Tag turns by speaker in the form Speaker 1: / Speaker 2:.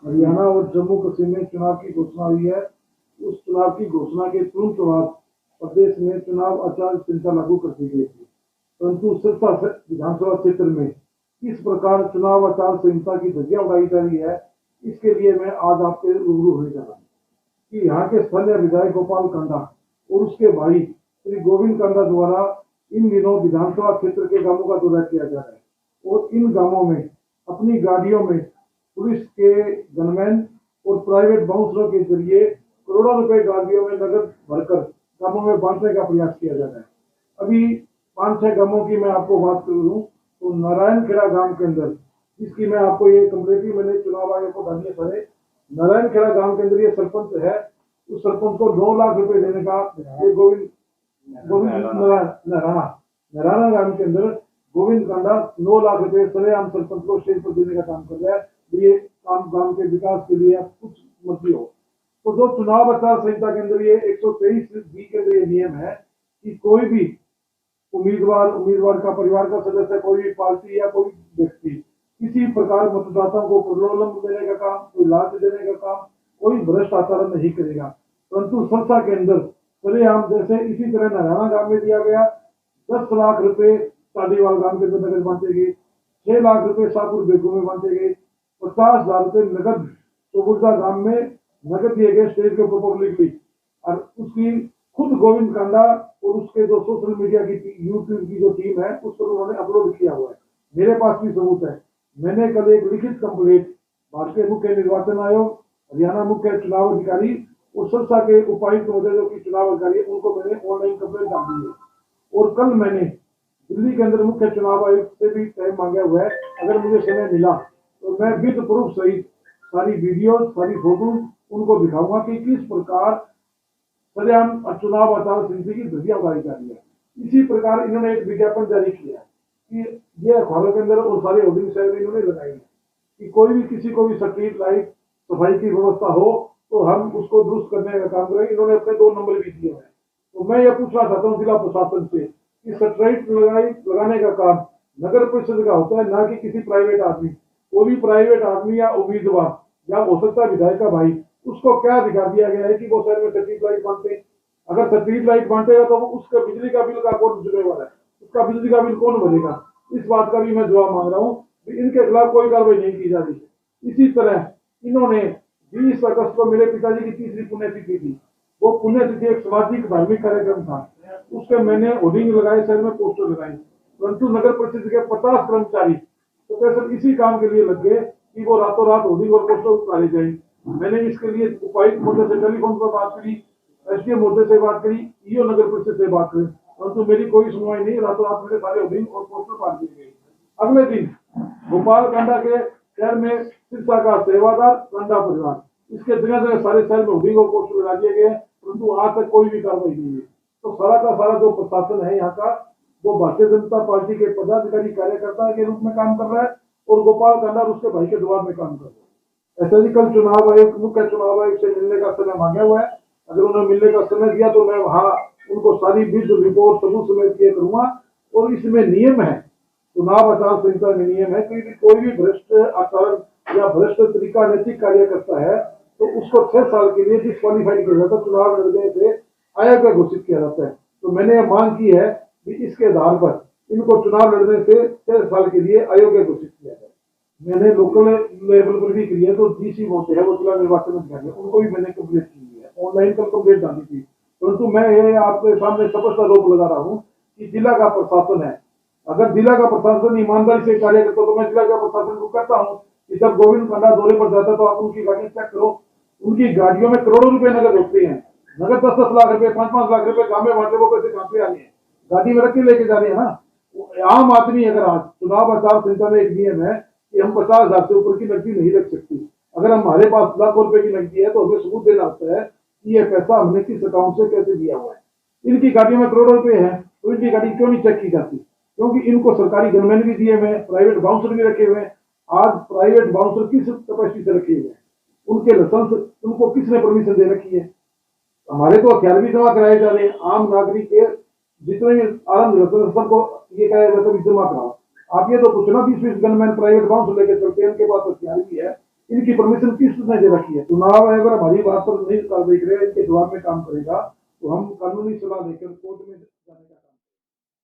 Speaker 1: हरियाणा और जम्मू कश्मीर में चुनाव की घोषणा हुई है। उस चुनाव की घोषणा के तुरंत बाद प्रदेश में चुनाव आचार संहिता लागू कर दी गई थी, परंतु सिरसा विधानसभा क्षेत्र में किस प्रकार चुनाव आचार संहिता की धज्जियां उड़ाई जा रही है, इसके लिए मैं आज आपके रूबरू होने जा रहा हूँ कि यहाँ के स्थानीय विधायक गोपाल कांडा और उसके भाई श्री गोविंद कांडा द्वारा इन दिनों विधानसभा क्षेत्र के गांवों का दौरा किया जा रहा है और इन गांवों में अपनी गाड़ियों में पुलिस के गनमैन और प्राइवेट बाउंसरों के जरिए करोड़ों रुपए गाड़ियों में नकद भरकर गांवों में बांटने का प्रयास किया जा रहा है। अभी 5-6 गांवों की मैं आपको बात करूं तो नारायणखेड़ा गांव के अंदर, जिसकी मैं आपको ये कंप्लेंट मैंने चुनाव आयोग को डाली है, नारायणखेड़ा गांव के अंदर ये सरपंच है, उस सरपंच को 2 लाख रुपए देने का ये गोविंद गोविंद नराना नराना गांव के अंदर गोविंद कांडा 9 लाख रुपए सरेआम सरपंच को स्टेज पर देने का काम कर रहा है। ये काम गांव के विकास के लिए कुछ मर्जी हो तो जो चुनाव आचार संहिता के अंदर ये 123 बी के अंदर ये नियम है कि कोई भी उम्मीदवार का परिवार का सदस्य, कोई भी पार्टी या कोई व्यक्ति किसी प्रकार मतदाताओं को प्रलोभन देने का काम, कोई लाभ देने का काम, कोई भ्रष्ट आचरण नहीं करेगा। परंतु संस्था के अंदर सरेआम जैसे इसी तरह नारायणा गांव में दिया गया 10 लाख रुपए चालीवाल गांव के अंदर नगद बांटे गए, 6 लाख रुपए शाहपुर बेगू में बांटे गए, 50,000 रुपए नगद चौबुर्जा गांव में नगद दिए गए स्टेज के पब्लिकली। और उसकी खुद गोविंद कांडा और उसके जो सोशल मीडिया की यूट्यूब की जो टीम है उस पर उन्होंने अपलोड किया हुआ है। मेरे पास भी सबूत है। मैंने कल एक लिखित कंप्लेंट भारतीय मुख्य निर्वाचन आयोग, हरियाणा मुख्य चुनाव अधिकारी और सिरसा के उपायुक्त महोदय जो की चुनाव अधिकारी है उनको मैंने ऑनलाइन कंप्लेंट डाल दी है। और कल मैंने दिल्ली के अंदर मुख्य चुनाव आयुक्त से भी टाइम मांगा हुआ है, अगर मुझे समय मिला तो मैं विद प्रूफ सहित सारी वीडियो, सारी फोटो उनको दिखाऊंगा कि किस प्रकार सरेआम चुनाव आचार संहिता की धज्जियां उड़ाई जा रही है। इसी प्रकार इन्होंने एक विज्ञापन जारी किया कि ये अखबारों के अंदर और सारे होर्डिंग साइड इन्होंने लगाई है कि कोई भी किसी को भी स्ट्रीट लाइट सफाई की व्यवस्था हो तो हम उसको दुरुस्त करने का काम करें। इन्होंने अपने 2 नंबर भी दिए हैं। तो मैं ये पूछना चाहता हूँ जिला प्रशासन से कि स्ट्रीट लगाने का काम नगर परिषद का होता है, ना कि किसी प्राइवेट आदमी। कोई भी प्राइवेट आदमी या उम्मीदवार या हो सकता है विधायक का भाई, उसको क्या अधिकार दिया गया है कि वो शहर में स्ट्रीट लाइट बांटे? अगर स्ट्रीट लाइट बांटेगा तो उसका बिजली का बिल का कौन जिम्मेवार है? उसका बिजली का बिल कौन भरेगा? इस बात का भी मैं जवाब मांग रहा हूँ कि इनके खिलाफ कोई कार्रवाई नहीं की जा रही। इसी तरह इन्होंने 20 अगस्त को मेरे पिताजी की 3री पुण्यतिथि थी। वो पुण्यतिथि एक सामाजिक धार्मिक कार्यक्रम था, उसके मैंने होर्डिंग लगाए, शहर में पोस्टर लगाए, परंतु नगर परिषद के 50 कर्मचारी तो कैसे इसी काम के लिए लग गए कि वो रातों रात होर्डिंग और पोस्टर उतारे जाए। मैंने इसके लिए उपायुक्त महोदय से टेलीफोन पर बात करी, एसडीएम महोदय से बात करी, ईओ नगर परिषद से बात करी, परंतु मेरी कोई सुनवाई नहीं। रातों रात मेरे सारे होर्डिंग और पोस्टर फाड़ दिए गए। अगले दिन गोपाल कांडा के शहर में सिरसा का सेवादार कांडा परिवार, इसके जगह जगह सारे शहर में होर्डिंग और पोस्टर लगा दिए गए, परंतु आज तक कोई भी कार्रवाई नहीं है। तो सारा का सारा जो प्रशासन है यहाँ का, वो भारतीय जनता पार्टी के पदाधिकारी कार्यकर्ता के रूप में काम कर रहा है और गोपाल कांडा उसके भाई के दबाव में काम कर रहा है। ऐसा ही कल चुनाव आयोग, मुख्य चुनाव आयोग से मिलने का समय मांगा हुआ है। अगर उन्हें मिलने का समय दिया तो मैं वहां उनको सारी विद रिपोर्ट सबूत समेत किए करूंगा। और इसमें नियम है, चुनाव आचार संहिता में नियम है कि कोई भी भ्रष्ट आचरण या भ्रष्ट तरीका नैतिक कार्य करता है तो उसको 6 साल के लिए डिस्क्वालीफाइड किया जाता है, चुनाव लड़ने से अयोग्य घोषित किया जाता है। तो मैंने यह मांग की है कि इसके आधार पर इनको चुनाव लड़ने से 6 साल के लिए अयोग्य घोषित किया जाए। मैंने लोकल लेवल पर भी की है, तो डीसी होते हैं वो जिला निर्वाचन अधिकारी, उनको भी मैंने कंप्लेंट की है, ऑनलाइन कल कंप्लेंट डाली थी। परंतु मैं ये आपके सामने स्पष्ट आरोप लगा रहा हूँ कि जिला का प्रशासन है, अगर जिला का प्रशासन ईमानदारी से कार्य करता तो मैं जिला का प्रशासन को कहता हूँ कि जब गोविंद कांडा दौरे पर जाता तो आप उनकी गाड़ी चेक करो। उनकी गाड़ियों में करोड़ों रुपए नगद होते हैं, नगद 10-10 लाख रुपए, 5-5 लाख रुपए काम में बांटे, वो पैसे कहाँ पे आ रहे हैं? गाड़ी में रख के लेके जा रहे हैं ना। आम आदमी, अगर आज चुनाव आचार संहिता में एक नियम है कि हम 50,000 से ऊपर की नकदी नहीं रख सकती, अगर हमारे पास लाखों रुपए की नकदी है तो हमें सबूत देना होता है कि ये पैसा हमने किस अकाउंट से कैसे दिया हुआ है। इनकी गाड़ी में करोड़ों रुपए है तो इनकी गाड़ी क्यों नहीं चेक की जाती? क्योंकि इनको सरकारी गनमैन भी दिए हुए, प्राइवेट बाउंसर भी रखे हुए। आज प्राइवेट बाउंसर किस कैपेसिटी से रखे हुए, उनके लाइसेंस उनको किसने परमिशन दे रखी है? हमारे तो हथियार भी जमा कराए जा रहे हैं। आम नागरिक के जितने भी आरंभ सबको ये कहा जाता है जमा कराओ। आप ये तो पूछना 20-20 गनमैन प्राइवेट बाउंसर लेके चलते हैं, उनके पास हथियार भी है, इनकी परमिशन किसने दे रखी है? चुनाव आयोग अगर हमारी बात पर नहीं कार्रवाई करेगा, इनके जवाब में काम करेगा, तो हम कानूनी सलाह देकर कोर्ट में